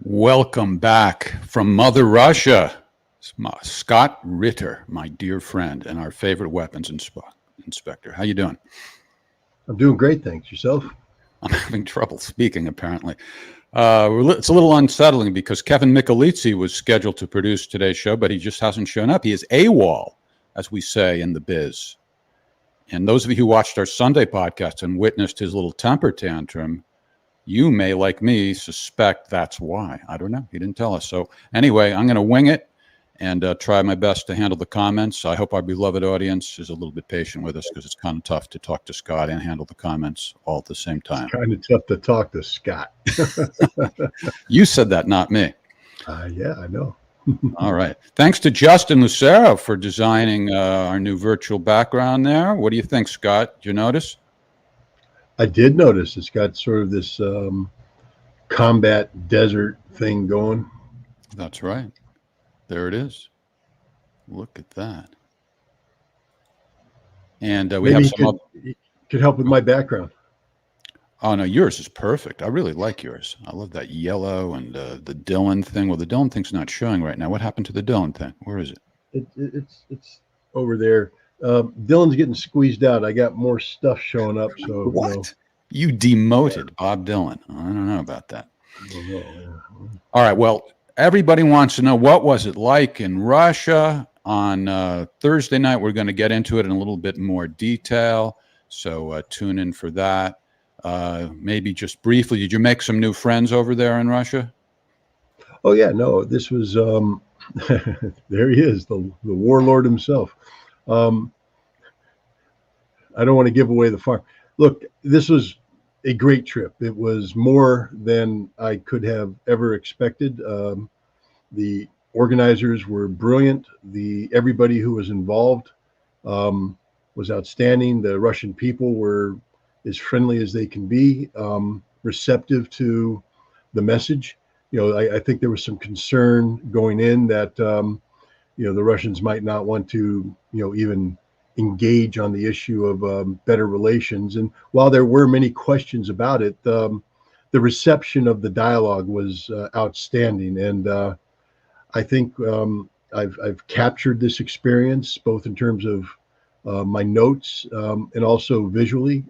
Welcome back from Mother Russia. Scott Ritter, my dear friend and our favorite weapons inspector. How you doing? I'm doing great, thanks. Yourself? I'm having trouble speaking, apparently. It's a little unsettling because Kevin Michelizzi was scheduled to produce today's show, but he just hasn't shown up. He is AWOL, as we say in the biz. And those of you who watched our Sunday podcast and witnessed his little temper tantrum, you may, like me, suspect that's why. I don't know. He didn't tell us. So anyway, I'm going to wing it and try my best to handle the comments. I hope our beloved audience is a little bit patient with us because it's kind of tough to talk to Scott and handle the comments all at the same time. It's kind of tough to talk to Scott. You said that, not me. Yeah, I know. All right. Thanks to Justin Lucero for designing our new virtual background there. What do you think, Scott? Did you notice? I did notice it's got sort of this combat desert thing going. That's right. There it is. Look at that. And we Maybe have some could help with my background. Oh, no, yours is perfect. I really like yours. I love that yellow and the Dylan thing. Well, the Dylan thing's not showing right now. What happened to the Dylan thing? Where is it? It's over there. Dylan's getting squeezed out. I got more stuff showing up. So what? You demoted Bob Dylan. I don't know about that. All right. Well, everybody wants to know, what was it like in Russia on Thursday night? We're going to get into it in a little bit more detail. So tune in for that. Maybe just briefly, did you make some new friends over there in Russia? Oh yeah, no, this was there he is, the warlord himself. I don't want to give away the farm. Look, this was a great trip. It was more than I could have ever expected. The organizers were brilliant. Everybody who was involved was outstanding. The Russian people were as friendly as they can be, receptive to the message. I think there was some concern going in that the Russians might not want to even engage on the issue of better relations. And while there were many questions about it, the reception of the dialogue was outstanding. And I think I've captured this experience both in terms of my notes and also visually.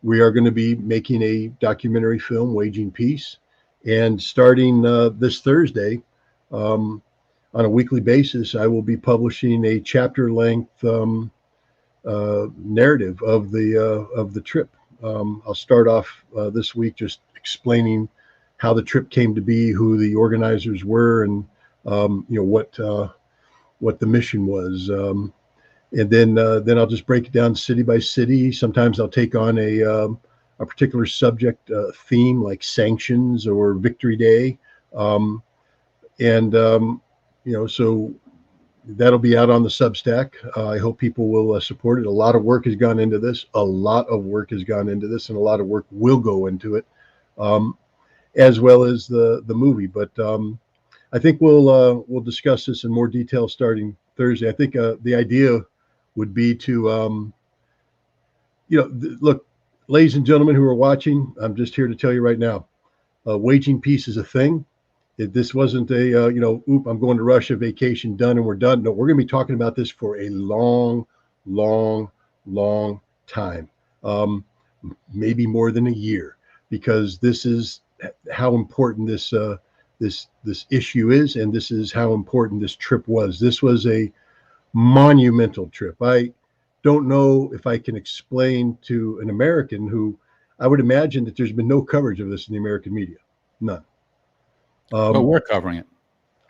We are going to be making a documentary film, Waging Peace, and starting this Thursday, on a weekly basis, I will be publishing a chapter-length narrative of the trip. I'll start off this week just explaining how the trip came to be, who the organizers were, and what the mission was. And then I'll just break it down city by city. Sometimes I'll take on a particular subject theme like sanctions or Victory Day. So that'll be out on the Substack. I hope people will support it. A lot of work has gone into this. And a lot of work will go into it, as well as the movie. But I think we'll discuss this in more detail starting Thursday. I think the idea would be to, look, ladies and gentlemen who are watching, I'm just here to tell you right now, waging peace is a thing. This wasn't a, I'm going to Russia, vacation done and we're done. No, we're going to be talking about this for a long, long, long time, maybe more than a year, because this is how important this issue is, and this is how important this trip was. This was a monumental trip. I don't know if I can explain to an American who, I would imagine that there's been no coverage of this in the American media, none. But we're covering it.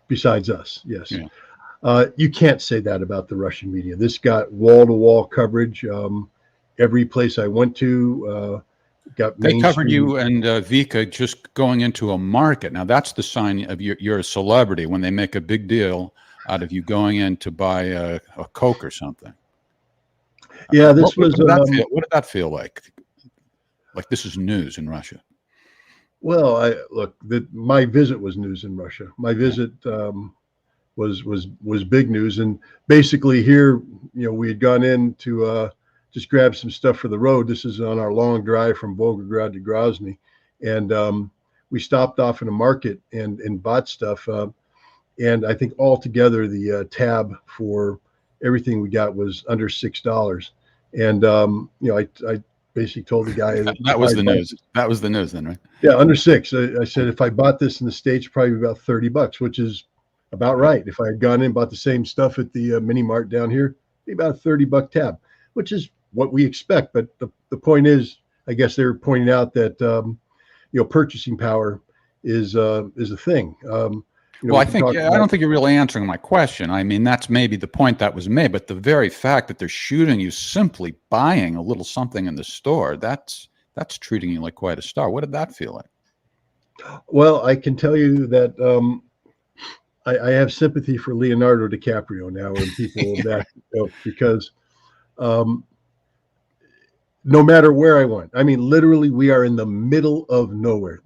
Besides us, yes. Yeah. You can't say that about the Russian media. This got wall-to-wall coverage. Every place I went to got mainstream. They covered you and Vika just going into a market. Now, that's the sign of you're a celebrity when they make a big deal out of you going in to buy a Coke or something. Yeah, what did that feel like? Like this is news in Russia. Well, my visit was news in Russia. My visit was big news, and basically here, we had gone in to just grab some stuff for the road. This is on our long drive from Volgograd to Grozny, and we stopped off in a market and bought stuff. And I think altogether the tab for everything we got was under $6. And I basically told the guy that was the news. That was the news then, right? Yeah, under $6. I said if I bought this in the States, probably about $30, which is about right. If I had gone in and bought the same stuff at the mini mart down here, it'd be about a $30 tab, which is what we expect. But the point is, I guess they were pointing out that purchasing power is a thing. Well, I don't think you're really answering my question. I mean, that's maybe the point that was made, but the very fact that they're shooting you simply buying a little something in the store, that's treating you like quite a star. What did that feel like? Well, I can tell you that I have sympathy for Leonardo DiCaprio now and people that because no matter where I went, I mean, literally, we are in the middle of nowhere,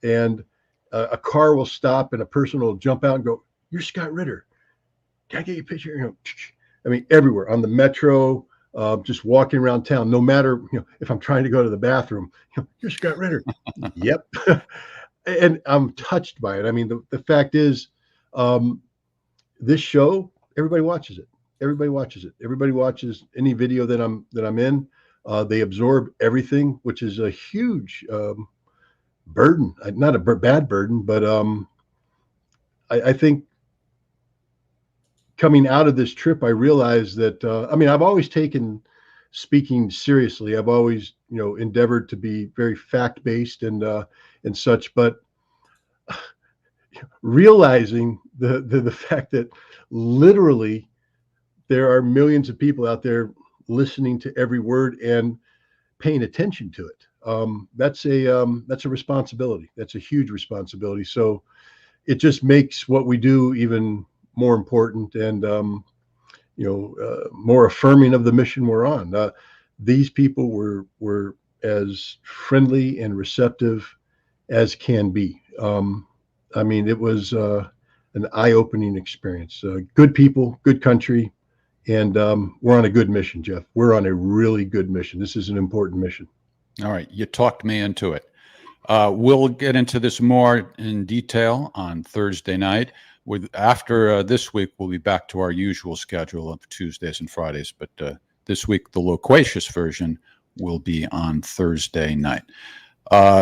and a car will stop and a person will jump out and go, "You're Scott Ritter. Can I get your picture?" I mean, everywhere on the metro, just walking around town. No matter if I'm trying to go to the bathroom, "You're Scott Ritter." Yep, and I'm touched by it. I mean, the fact is, this show, everybody watches it. Everybody watches any video that I'm in. They absorb everything, which is a huge burden. Not a bad burden, but I think coming out of this trip, I realized that I've always taken speaking seriously. I've always endeavored to be very fact-based and such, but realizing the fact that literally there are millions of people out there listening to every word and paying attention to it. That's a responsibility. That's a huge responsibility. So it just makes what we do even more important and more affirming of the mission we're on. These people were as friendly and receptive as can be. It was an eye-opening experience. Good people, good country, and we're on a good mission, Jeff. We're on a really good mission. This is an important mission. All right, you talked me into it. We'll get into this more in detail on Thursday night. After this week, we'll be back to our usual schedule of Tuesdays and Fridays, but this week, the loquacious version will be on Thursday night.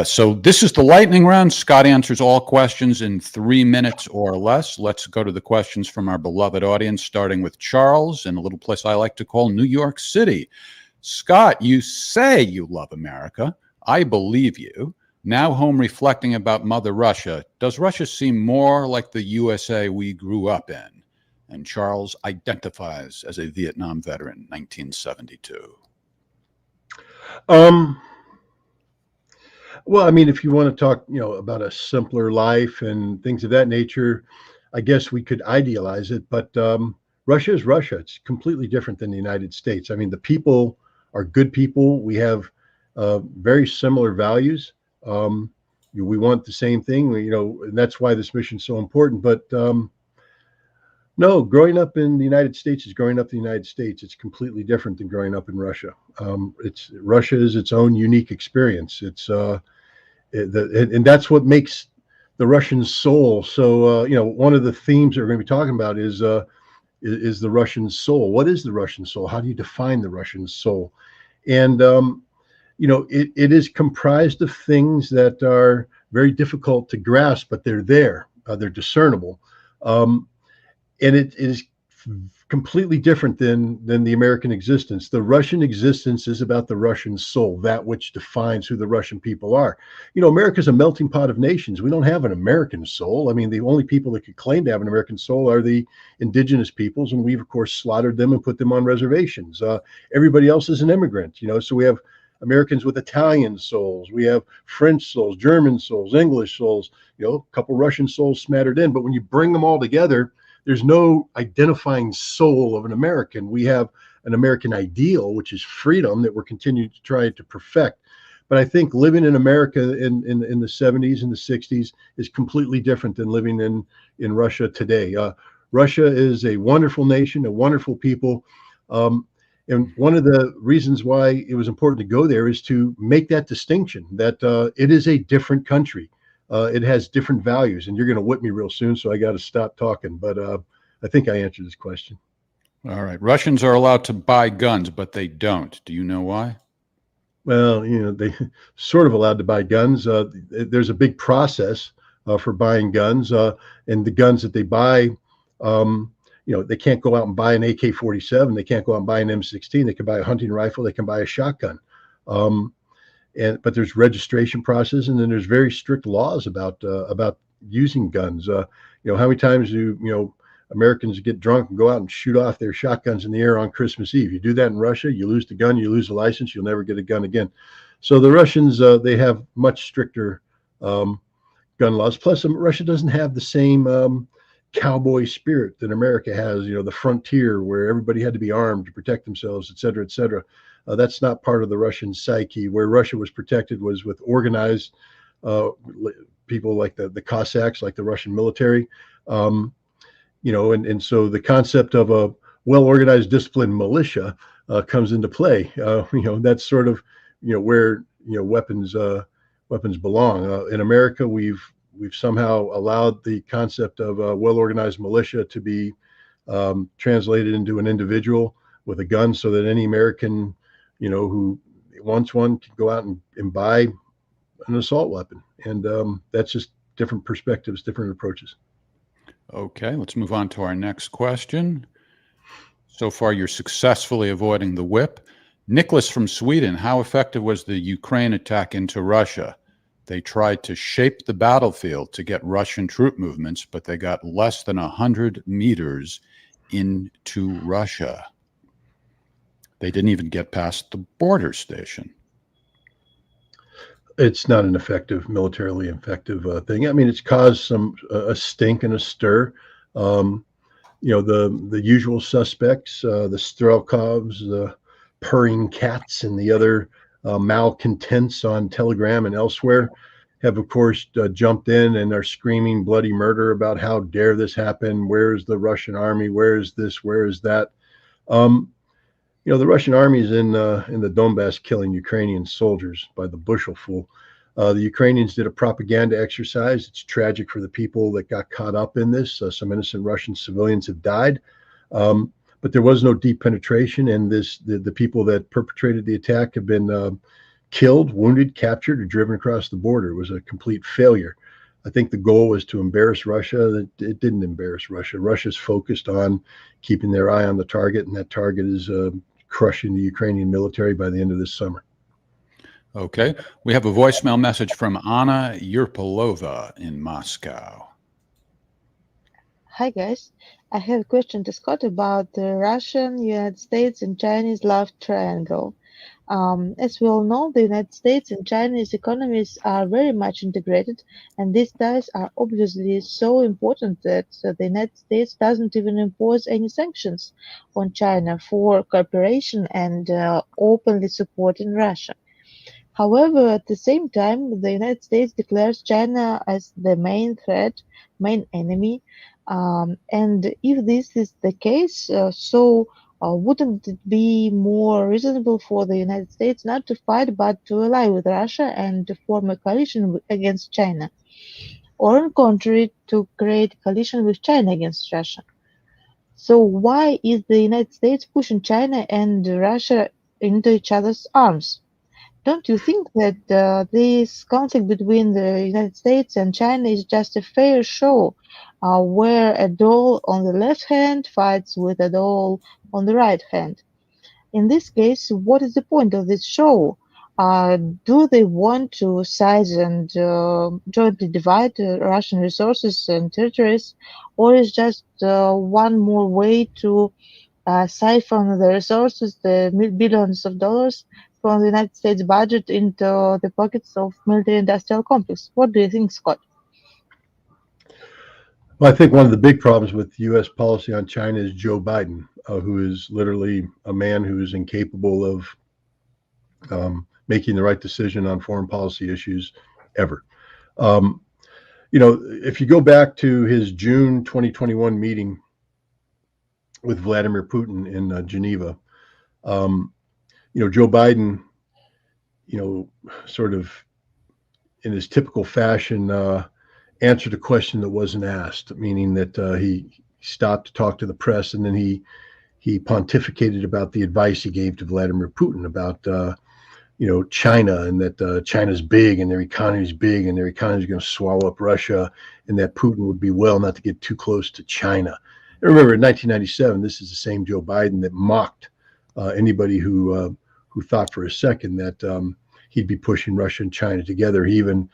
So this is the lightning round. Scott answers all questions in 3 minutes or less. Let's go to the questions from our beloved audience, starting with Charles in a little place I like to call New York City. Scott, you say you love America. I believe you. Now home reflecting about Mother Russia. Does Russia seem more like the USA we grew up in? And Charles identifies as a Vietnam veteran, 1972. Well, if you want to talk, about a simpler life and things of that nature, I guess we could idealize it. But Russia is Russia. It's completely different than the United States. The people are good people. We have very similar values. We want the same thing. And that's why this mission is so important. But no, growing up in the United States is growing up in the United States. It's completely different than growing up in Russia. Russia is its own unique experience. And that's what makes the Russian soul. So, one of the themes that we're going to be talking about is the Russian soul. What is the Russian soul? How do you define the Russian soul? And, it is comprised of things that are very difficult to grasp, but they're there. They're discernible. And it is completely different than the American existence. The Russian existence is about the Russian soul, that which defines who the Russian people are. America's a melting pot of nations. We don't have an American soul. The only people that could claim to have an American soul are the indigenous peoples, and we've, of course, slaughtered them and put them on reservations. Everybody else is an immigrant, so we have Americans with Italian souls. We have French souls, German souls, English souls, a couple Russian souls smattered in. But when you bring them all together, there's no identifying soul of an American. We have an American ideal, which is freedom, that we're continuing to try to perfect. But I think living in America in the 70s and the 60s is completely different than living in Russia today. Russia is a wonderful nation, a wonderful people. And one of the reasons why it was important to go there is to make that distinction that it is a different country. It has different values, and you're going to whip me real soon, so I got to stop talking. But I think I answered this question. All right. Russians are allowed to buy guns, but they don't. Do you know why? Well, they sort of allowed to buy guns. There's a big process for buying guns, and the guns that they buy, they can't go out and buy an AK-47. They can't go out and buy an M16. They can buy a hunting rifle. They can buy a shotgun. But there's registration process, and then there's very strict laws about using guns. How many times do Americans get drunk and go out and shoot off their shotguns in the air on Christmas Eve? You do that in Russia, you lose the gun, you lose the license, you'll never get a gun again. So the Russians, they have much stricter gun laws. Plus, Russia doesn't have the same cowboy spirit that America has. The frontier where everybody had to be armed to protect themselves, et cetera, et cetera. That's not part of the Russian psyche. Where Russia was protected was with organized people like the Cossacks, like the Russian military. And so the concept of a well-organized, disciplined militia comes into play. That's sort of where weapons belong. In America, we've somehow allowed the concept of a well-organized militia to be translated into an individual with a gun, so that any American who wants one can go out and buy an assault weapon. And that's just different perspectives, different approaches. Okay, let's move on to our next question. So far, you're successfully avoiding the whip. Nicholas from Sweden, how effective was the Ukraine attack into Russia? They tried to shape the battlefield to get Russian troop movements, but they got less than 100 meters into Russia. They didn't even get past the border station. It's not an effective, militarily effective thing. I mean, it's caused a stink and a stir. The usual suspects, the Strelkovs, the purring cats, and the other malcontents on Telegram and elsewhere have, of course, jumped in and are screaming bloody murder about how dare this happen? Where is the Russian army? Where is this? Where is that? The Russian army is in the Donbass killing Ukrainian soldiers by the bushel-full. The Ukrainians did a propaganda exercise. It's tragic for the people that got caught up in this. Some innocent Russian civilians have died, but there was no deep penetration, and the people that perpetrated the attack have been killed, wounded, captured, or driven across the border. It was a complete failure. I think the goal was to embarrass Russia. It didn't embarrass Russia. Russia's focused on keeping their eye on the target, and that target is crushing the Ukrainian military by the end of this summer. Okay. We have a voicemail message from Anna Yurpolova in Moscow. Hi, guys. I have a question to Scott about the Russian, United States, and Chinese love triangle. As we all know, the United States and Chinese economies are very much integrated, and these ties are obviously so important that the United States doesn't even impose any sanctions on China for cooperation and openly supporting Russia. However, at the same time, the United States declares China as the main threat, main enemy. And if this is the case, wouldn't it be more reasonable for the United States not to fight but to ally with Russia and to form a coalition against China? Or on the contrary, to create a coalition with China against Russia? So why is the United States pushing China and Russia into each other's arms? Don't you think that this conflict between the United States and China is just a fair show where a doll on the left hand fights with a doll on the right hand? In this case, what is the point of this show? Do they want to size and jointly divide Russian resources and territories, or is just one more way to siphon the resources, the billions of dollars from the United States budget into the pockets of military-industrial complex? What do you think, Scott? Well, I think one of the big problems with U.S. policy on China is Joe Biden, who is literally a man who is incapable of making the right decision on foreign policy issues ever. If you go back to his June 2021 meeting with Vladimir Putin in Geneva, Joe Biden, sort of in his typical fashion, answered a question that wasn't asked, meaning that he stopped to talk to the press, and then he pontificated about the advice he gave to Vladimir Putin about China, and that China's big and their economy's big and their economy's going to swallow up Russia, and that Putin would be well not to get too close to China. And remember, in 1997, this is the same Joe Biden that mocked anybody who thought for a second that he'd be pushing Russia and China together. He even,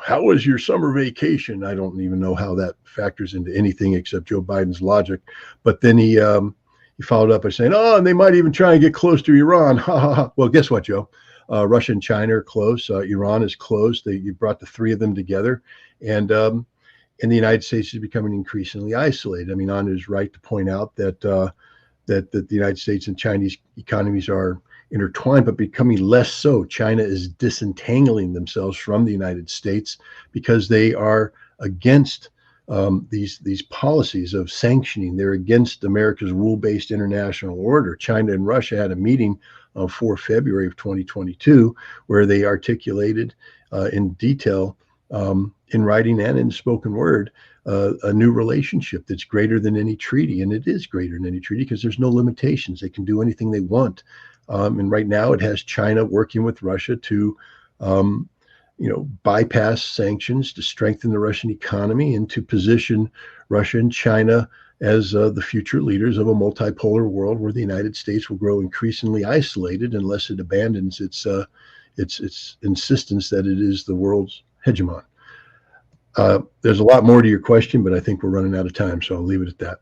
how was your summer vacation? I don't even know how that factors into anything except Joe Biden's logic. But then he followed up by saying, "Oh, and they might even try and get close to Iran." Ha ha ha. Well, guess what, Joe? Russia and China are close. Iran is close. You brought the three of them together, and the United States is becoming increasingly isolated. I mean, Anu is right to point out that that the United States and Chinese economies are intertwined, but becoming less so. China is disentangling themselves from the United States because they are against these policies of sanctioning. They're against America's rule-based international order. China and Russia had a meeting for February of 2022 where they articulated in detail, in writing and in spoken word, a new relationship that's greater than any treaty. And it is greater than any treaty because there's no limitations. They can do anything they want. And right now it has China working with Russia to, bypass sanctions, to strengthen the Russian economy, and to position Russia and China as the future leaders of a multipolar world where the United States will grow increasingly isolated unless it abandons its insistence that it is the world's hegemon. There's a lot more to your question, but I think we're running out of time, so I'll leave it at that.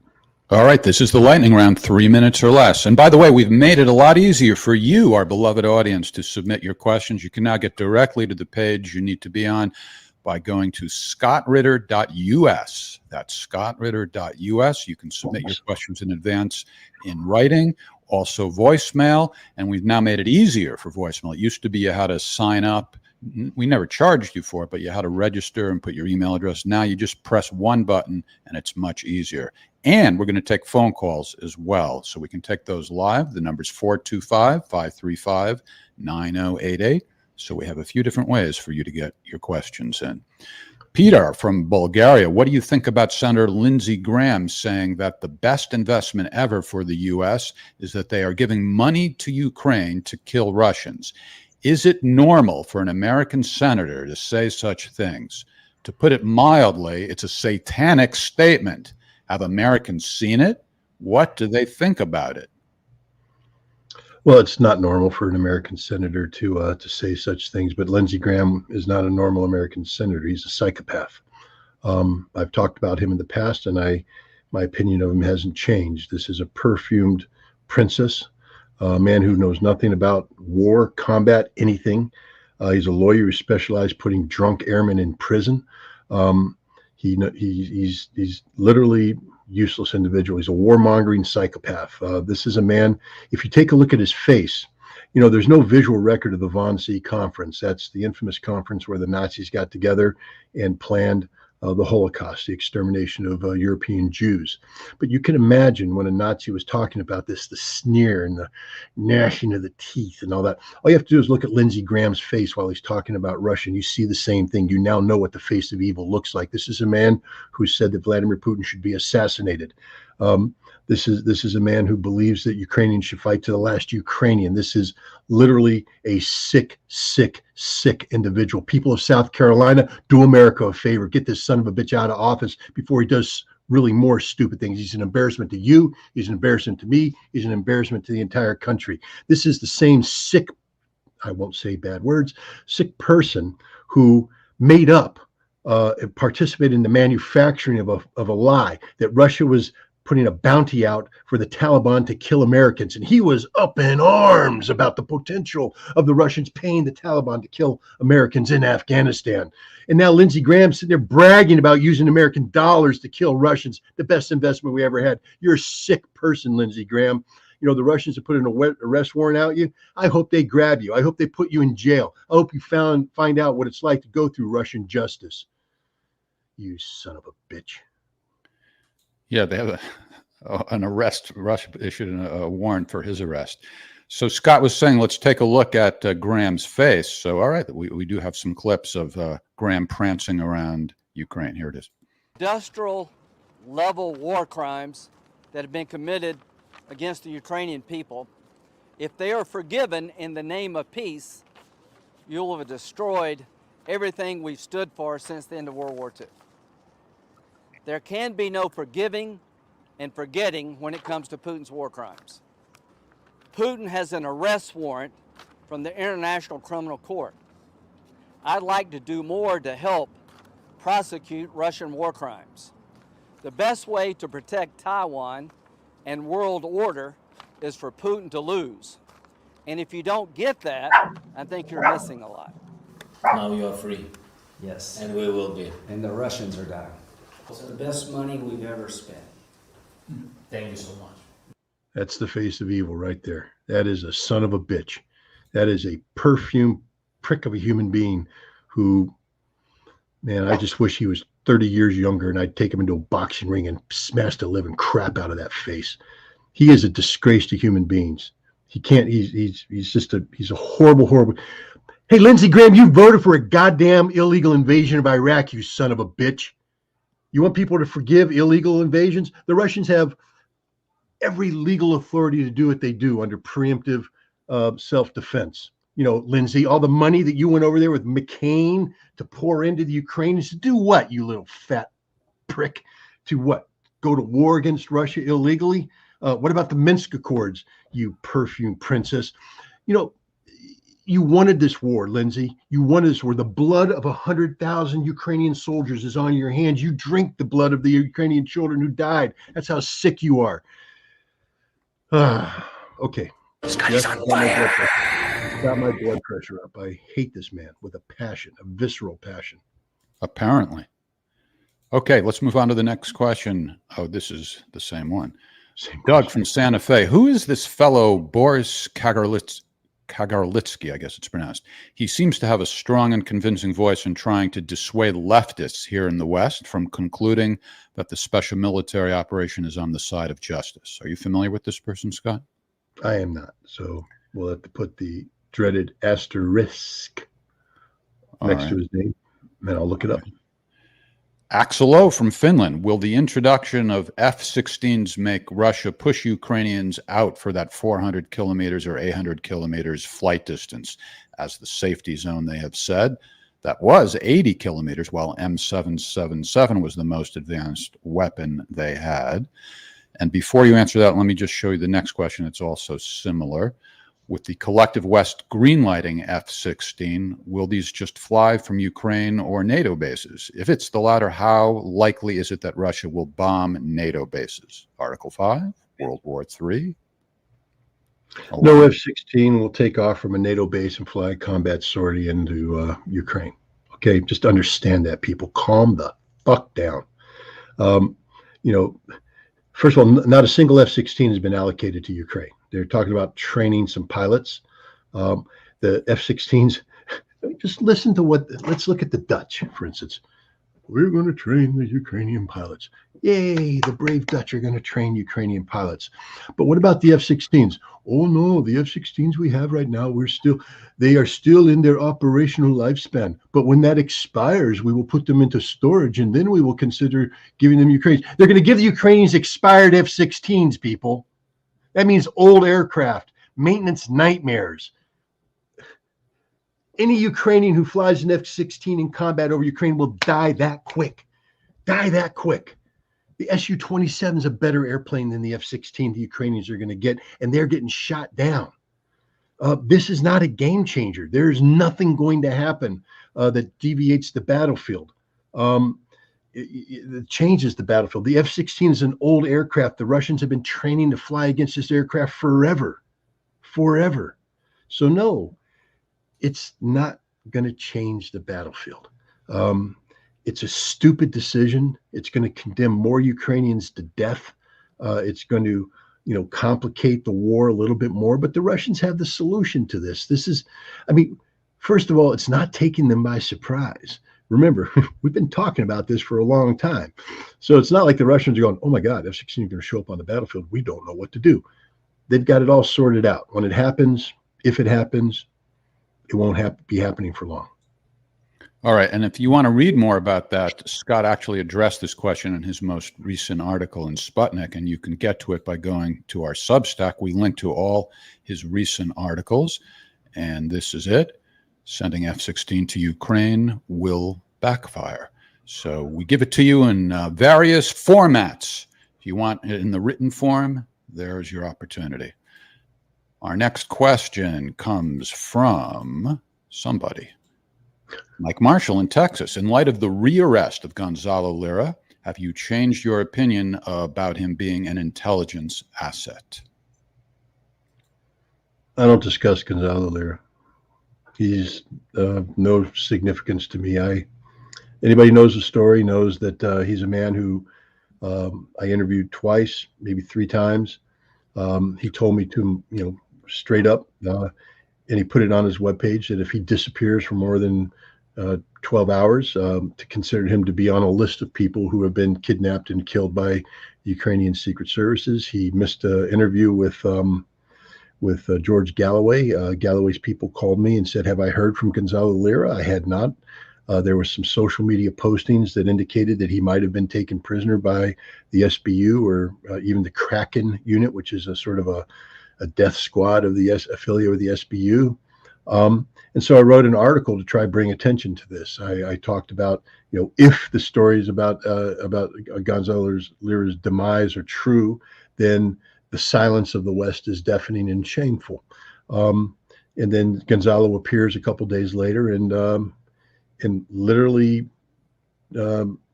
All right, this is the lightning round, 3 minutes or less. And by the way, we've made it a lot easier for you, our beloved audience, to submit your questions. You can now get directly to the page you need to be on by going to scottritter.us. That's scottritter.us. You can submit your questions in advance in writing, also voicemail, and we've now made it easier for voicemail. It used to be you had to sign up. We never charged you for it, but you had to register and put your email address. Now you just press one button and it's much easier. And we're going to take phone calls as well. So we can take those live. The number's 425-535-9088. So we have a few different ways for you to get your questions in. Peter from Bulgaria, what do you think about Senator Lindsey Graham saying that the best investment ever for the U.S. is that they are giving money to Ukraine to kill Russians? Is it normal for an American senator to say such things? To put it mildly, it's a satanic statement. Have Americans seen it? What do they think about it? Well, it's not normal for an American senator to say such things, but Lindsey Graham is not a normal American senator. He's a psychopath. I've talked about him in the past, and my opinion of him hasn't changed. This is a perfumed princess, a man who knows nothing about war, combat, anything. He's a lawyer who specialized putting drunk airmen in prison. He's literally useless individual. He's a warmongering psychopath. This is a man, if you take a look at his face, there's no visual record of the Wannsee Conference. That's the infamous conference where the Nazis got together and planned the Holocaust, the extermination of European Jews. But you can imagine when a Nazi was talking about this, the sneer and the gnashing of the teeth and all that. All you have to do is look at Lindsey Graham's face while he's talking about Russia, and you see the same thing. You now know what the face of evil looks like. This is a man who said that Vladimir Putin should be assassinated. This is a man who believes that Ukrainians should fight to the last Ukrainian. This is literally a sick individual. People of South Carolina, do America a favor. Get this son of a bitch out of office before he does really more stupid things. He's an embarrassment to you. He's an embarrassment to me. He's an embarrassment to the entire country. This is the same sick, I won't say bad words, sick person who made up, participated in the manufacturing of a lie that Russia was putting a bounty out for the Taliban to kill Americans. And he was up in arms about the potential of the Russians paying the Taliban to kill Americans in Afghanistan. And now Lindsey Graham's sitting there bragging about using American dollars to kill Russians, the best investment we ever had. You're a sick person, Lindsey Graham. The Russians have put an arrest warrant out you. I hope they grab you. I hope they put you in jail. I hope you find out what it's like to go through Russian justice. You son of a bitch. Yeah, they have an arrest. Russia issued a warrant for his arrest. So Scott was saying, let's take a look at Graham's face. So, all right, we do have some clips of Graham prancing around Ukraine. Here it is. Industrial level war crimes that have been committed against the Ukrainian people, if they are forgiven in the name of peace, you will have destroyed everything we've stood for since the end of World War II. There can be no forgiving and forgetting when it comes to Putin's war crimes. Putin has an arrest warrant from the International Criminal Court. I'd like to do more to help prosecute Russian war crimes. The best way to protect Taiwan and world order is for Putin to lose. And if you don't get that, I think you're missing a lot. Now you are free. Yes. And we will be. And the Russians are dying. It's the best money we've ever spent. Thank you so much. That's the face of evil right there. That is a son of a bitch. That is a perfume prick of a human being who, man, I just wish he was 30 years younger and I'd take him into a boxing ring and smash the living crap out of that face. He is a disgrace to human beings. He can't, he's a horrible, horrible. Hey, Lindsey Graham, you voted for a goddamn illegal invasion of Iraq, you son of a bitch. You want people to forgive illegal invasions? The Russians have every legal authority to do what they do under preemptive self-defense. You know, Lindsey, all the money that you went over there with McCain to pour into the Ukrainians to do what, you little fat prick? To what? Go to war against Russia illegally? What about the Minsk Accords, you perfume princess? You know, you wanted this war, Lindsey. You wanted this war. The blood of 100,000 Ukrainian soldiers is on your hands. You drink the blood of the Ukrainian children who died. That's how sick you are. Okay. Scotty's on fire. Got my blood pressure up. I hate this man with a passion, a visceral passion. Apparently. Okay, let's move on to the next question. Oh, this is the same one. Doug from Santa Fe. Who is this fellow Boris Kagarlitsky, I guess it's pronounced? He seems to have a strong and convincing voice in trying to dissuade leftists here in the West from concluding that the special military operation is on the side of justice. Are you familiar with this person, Scott? I am not. So we'll have to put the dreaded asterisk next to his name, and then I'll look it up. Axel O from Finland. Will the introduction of F-16s make Russia push Ukrainians out for that 400 kilometers or 800 kilometers flight distance as the safety zone, they have said? That was 80 kilometers, while M777 was the most advanced weapon they had. And before you answer that, let me just show you the next question. It's also similar. With the collective West greenlighting F-16, will these just fly from Ukraine or NATO bases? If it's the latter, how likely is it that Russia will bomb NATO bases? Article 5, World War III? No F-16 will take off from a NATO base and fly a combat sortie into Ukraine. Okay, just understand that, people. Calm the fuck down. You know, first of all, not a single F-16 has been allocated to Ukraine. They're talking about training some pilots. The F-16s, just listen to let's look at the Dutch, for instance. We're going to train the Ukrainian pilots. Yay, the brave Dutch are going to train Ukrainian pilots. But what about the F-16s? Oh no, the F-16s we have right now, they are still in their operational lifespan. But when that expires, we will put them into storage and then we will consider giving them Ukrainians. They're going to give the Ukrainians expired F-16s, people. That means old aircraft, maintenance nightmares. Any Ukrainian who flies an F-16 in combat over Ukraine will die that quick. Die that quick. The Su-27 is a better airplane than the F-16 the Ukrainians are going to get, and they're getting shot down. This is not a game changer. There is nothing going to happen that deviates the battlefield. It changes the battlefield. The F-16 is an old aircraft. The Russians have been training to fly against this aircraft forever. So no, it's not going to change the battlefield. It's a stupid decision. It's going to condemn more Ukrainians to death. It's going to, complicate the war a little bit more. But the Russians have the solution to this. First of all, it's not taking them by surprise. remember, we've been talking about this for a long time. So it's not like the Russians are going, oh my God, F-16 is going to show up on the battlefield. We don't know what to do. They've got it all sorted out. When it happens, if it happens, it won't be happening for long. All right. And if you want to read more about that, Scott actually addressed this question in his most recent article in Sputnik, and you can get to it by going to our Substack. We link to all his recent articles, and this is it. Sending F-16 to Ukraine will backfire. So we give it to you in various formats. If you want it in the written form, there's your opportunity. Our next question comes from somebody. Mike Marshall in Texas. In light of the rearrest of Gonzalo Lira, have you changed your opinion about him being an intelligence asset? I don't discuss Gonzalo Lira. He's no significance to me. Anybody knows the story knows that he's a man who I interviewed twice, maybe 3 times. He told me to, straight up, and he put it on his webpage that if he disappears for more than 12 hours, to consider him to be on a list of people who have been kidnapped and killed by the Ukrainian secret services. He missed an interview with George Galloway. Galloway's people called me and said, have I heard from Gonzalo Lira? I had not. There were some social media postings that indicated that he might have been taken prisoner by the SBU or even the Kraken unit, which is a sort of a death squad of the affiliate of the SBU. And so I wrote an article to try to bring attention to this. I talked about, if the stories about Gonzalo Lira's demise are true, then the silence of the West is deafening and shameful. And then Gonzalo appears a couple days later and literally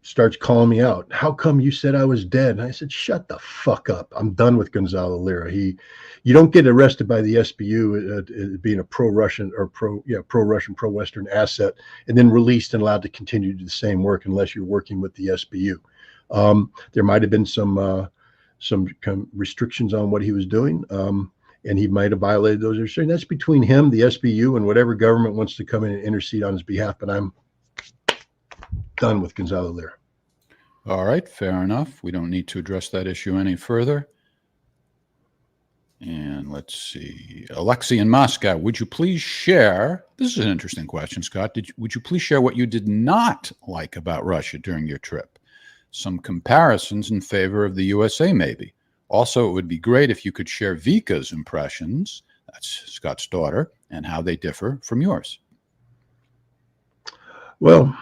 starts calling me out. How come you said I was dead? And I said, shut the fuck up. I'm done with Gonzalo Lira. You don't get arrested by the SBU being a pro-Russian or pro-Russian, pro-Western asset and then released and allowed to continue to do the same work unless you're working with the SBU. There might have been some restrictions on what he was doing, and he might have violated those restrictions. That's between him, the SBU, and whatever government wants to come in and intercede on his behalf. But I'm done with Gonzalo Lira. All right, fair enough. We don't need to address that issue any further. And let's see. Alexei in Moscow, would you please share, this is an interesting question, Scott, would you please share what you did not like about Russia during your trip? Some comparisons in favor of the USA, maybe. Also, it would be great if you could share Vika's impressions, that's Scott's daughter, and how they differ from yours. Well,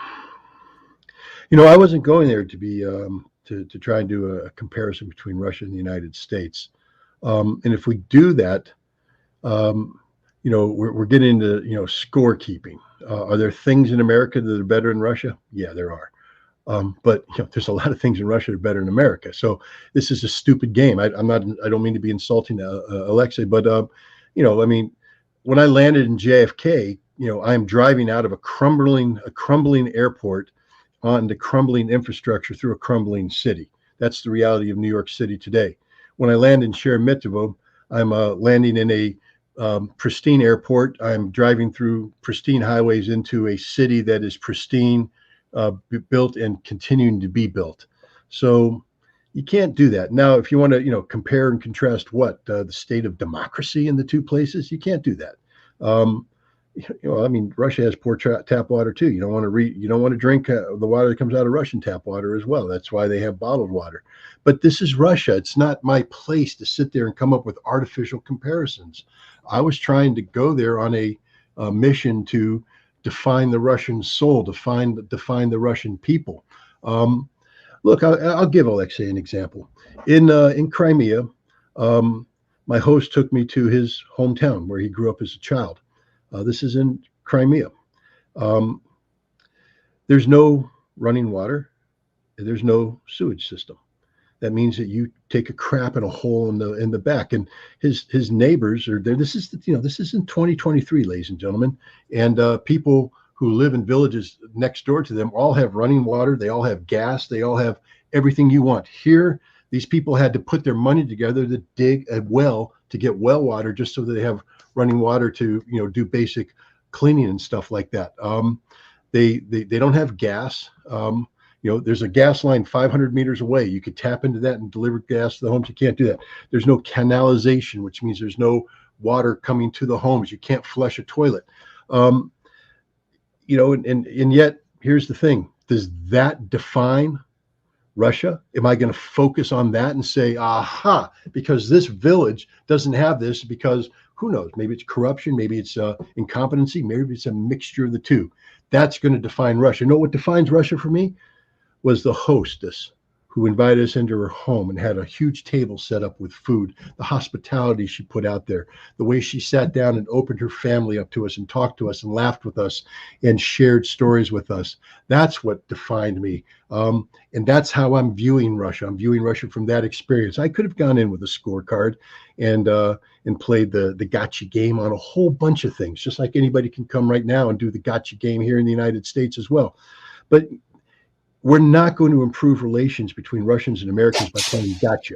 I wasn't going there to be to try and do a comparison between Russia and the United States. And if we do that, we're getting into scorekeeping. Are there things in America that are better in Russia? Yeah, there are. But there's a lot of things in Russia that are better in America. So this is a stupid game. I don't mean to be insulting Alexei, but when I landed in JFK, I'm driving out of a crumbling airport onto crumbling infrastructure through a crumbling city. That's the reality of New York City today. When I land in Sheremetyevo, I'm landing in a pristine airport. I'm driving through pristine highways into a city that is pristine, built and continuing to be built. So you can't do that. Now, if you want to, compare and contrast the state of democracy in the two places, you can't do that. Russia has poor tap water too. You don't want to drink the water that comes out of Russian tap water as well. That's why they have bottled water. But this is Russia. It's not my place to sit there and come up with artificial comparisons. I was trying to go there on a mission to define the Russian soul, define the Russian people. Look, I'll give Alexei an example. In Crimea, my host took me to his hometown where he grew up as a child. This is in Crimea. There's no running water. There's no sewage system. That means that you take a crap in a hole in the back, and his neighbors are there. This is in 2023, ladies and gentlemen, and people who live in villages next door to them all have running water. They all have gas. They all have everything you want. Here, these people had to put their money together to dig a well to get well water, just so that they have running water to do basic cleaning and stuff like that. They don't have gas. There's a gas line 500 meters away. You could tap into that and deliver gas to the homes. You can't do that. There's no canalization, which means there's no water coming to the homes. You can't flush a toilet. And yet, here's the thing. Does that define Russia? Am I going to focus on that and say, aha, because this village doesn't have this, because who knows? Maybe it's corruption. Maybe it's incompetency. Maybe it's a mixture of the two. That's going to define Russia. You know what defines Russia for me? Was the hostess who invited us into her home and had a huge table set up with food, the hospitality she put out there, the way she sat down and opened her family up to us and talked to us and laughed with us and shared stories with us. That's what defined me. And that's how I'm viewing Russia. I'm viewing Russia from that experience. I could have gone in with a scorecard and played the gotcha game on a whole bunch of things, just like anybody can come right now and do the gotcha game here in the United States as well. But we're not going to improve relations between Russians and Americans by playing gotcha.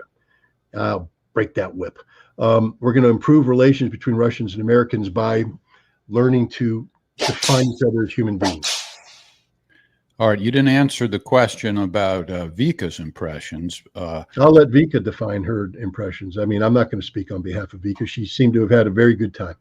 I'll break that whip. We're going to improve relations between Russians and Americans by learning to define each other as human beings. All right, you didn't answer the question about Vika's impressions. I'll let Vika define her impressions. I mean, I'm not going to speak on behalf of Vika. She seemed to have had a very good time.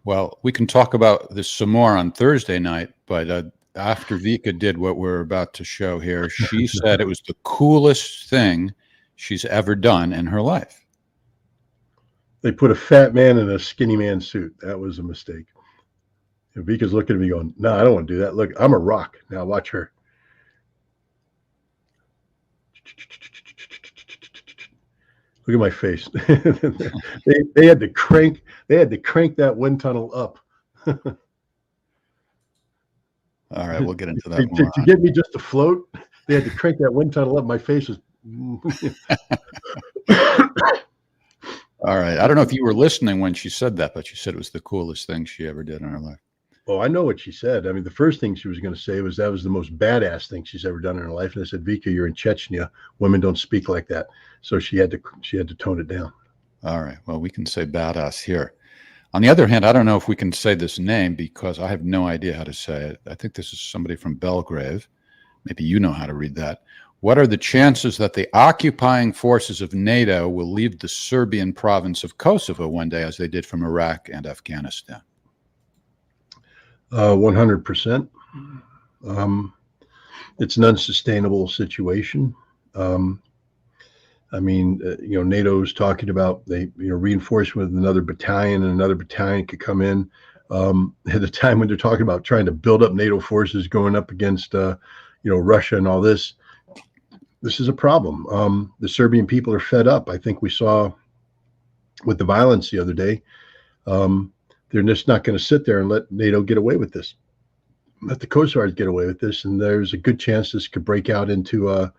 Well, we can talk about this some more on Thursday night, but after Vika did what we're about to show here, she said it was the coolest thing she's ever done in her life. They put a fat man in a skinny man suit. That was a mistake. And Vika's looking at me going, no, I don't want to do that. Look, I'm a rock. Now watch her. Look at my face. they had to crank that wind tunnel up. All right, we'll get into that more. To get me just to float, they had to crank that wind tunnel up. My face was. All right. I don't know if you were listening when she said that, but she said it was the coolest thing she ever did in her life. Oh, I know what she said. I mean, the first thing she was going to say was that was the most badass thing she's ever done in her life. And I said, Vika, you're in Chechnya. Women don't speak like that. So she had to tone it down. All right. Well, we can say badass here. On the other hand, I don't know if we can say this name because I have no idea how to say it. I think this is somebody from Belgrave. Maybe you know how to read that. What are the chances that the occupying forces of NATO will leave the Serbian province of Kosovo one day, as they did from Iraq and Afghanistan? 100%. It's an unsustainable situation. I mean, NATO's talking about reinforcement with another battalion, and another battalion could come in at a time when they're talking about trying to build up NATO forces going up against, Russia and all this. This is a problem. The Serbian people are fed up. I think we saw with the violence the other day. They're just not going to sit there and let NATO get away with this. Let the Kosovars get away with this, and there's a good chance this could break out into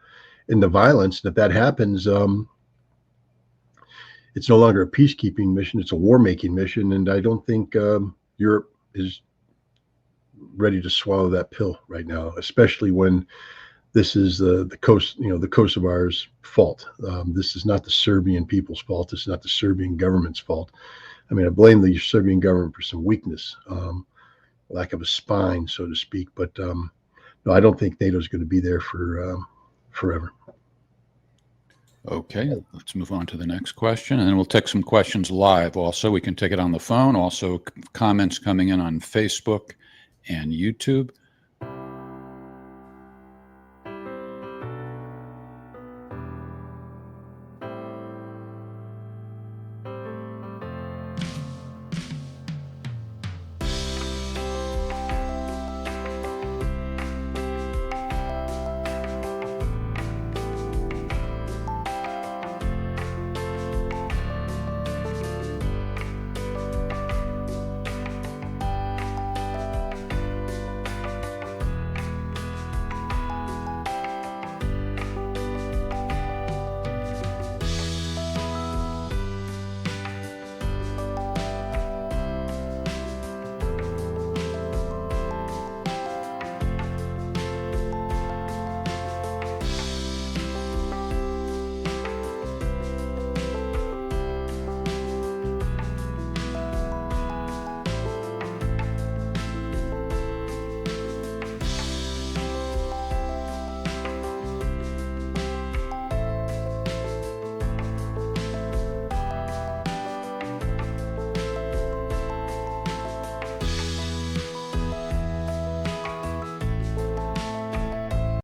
violence. And if that happens, it's no longer a peacekeeping mission; it's a war-making mission. And I don't think Europe is ready to swallow that pill right now, especially when this is the Kosovars' fault. This is not the Serbian people's fault. This is not the Serbian government's fault. I mean, I blame the Serbian government for some weakness, lack of a spine, so to speak. But no, I don't think NATO is going to be there for forever. Okay, let's move on to the next question, and then we'll take some questions live. Also, we can take it on the phone. Also, comments coming in on Facebook and YouTube.